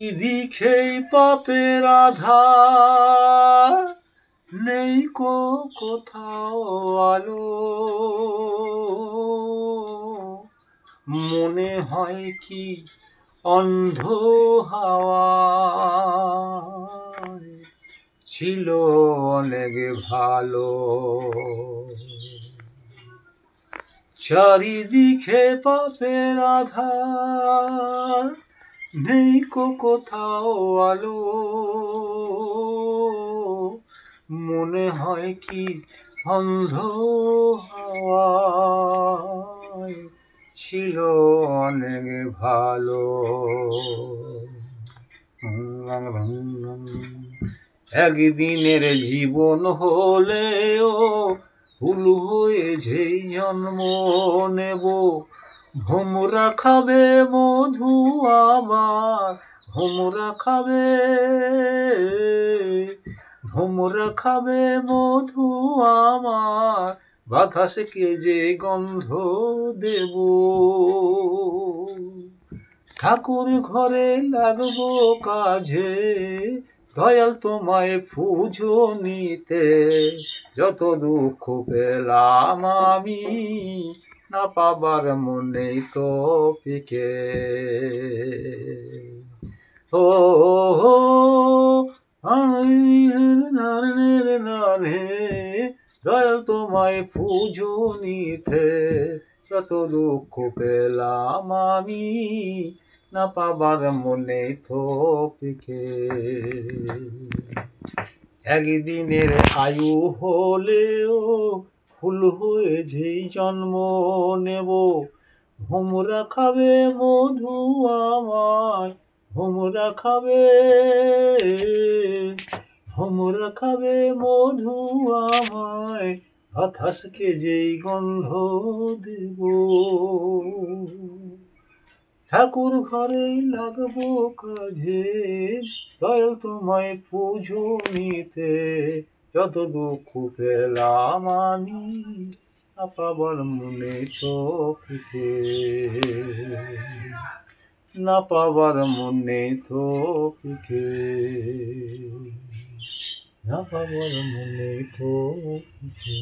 দিখেই পাপের আধার, নেই কোথাও আলো। মনে হয় কি অন্ধ হাওয়ায় ছিল অনেক ভালো। চারিদিকে পাপের আধার, নেই কোথাও আলো। মনে হয় কি অন্ধ হাওয়ায় ছিল অনেক ভালো। একদিনের জীবন হলেও ভুল হয়েছে জন্ম নেব। ভোমরা খাবে মধু আমার, ভোমরা খাবে, ভোমরা খাবে মধু আমার, বাতাসকে যে গন্ধ দেব। ঠাকুর ঘরে লাগবো কাজে, দয়াল তোমায় পূজনীতে। যত দুঃখ পেলাম আমি, না পাবার মনেই তো পিকে। ও দয়াল তোমায় পূজনীতে। যত দুঃখ পেলাম আমি, না পাবার মনে থপিকে। একদিনের আয়ু হলেও ফুল হয়ে যেই জন্ম নেব। ভোমরা খাবে মধু আমায়, ভোমরা খাবে, ভোমরা খাবে মধু আমায়, বাতাসকে যেই গন্ধ দেব। ঠাকুর ঘরে লাগবো কাজে, দয়াল তোমায় পূজনীতে। যত দুঃখ পেলাম আমি, না পাবার মনে তো পিকে, না পাবার মনে তো পিকে, না পাবার মনে তো পিকে।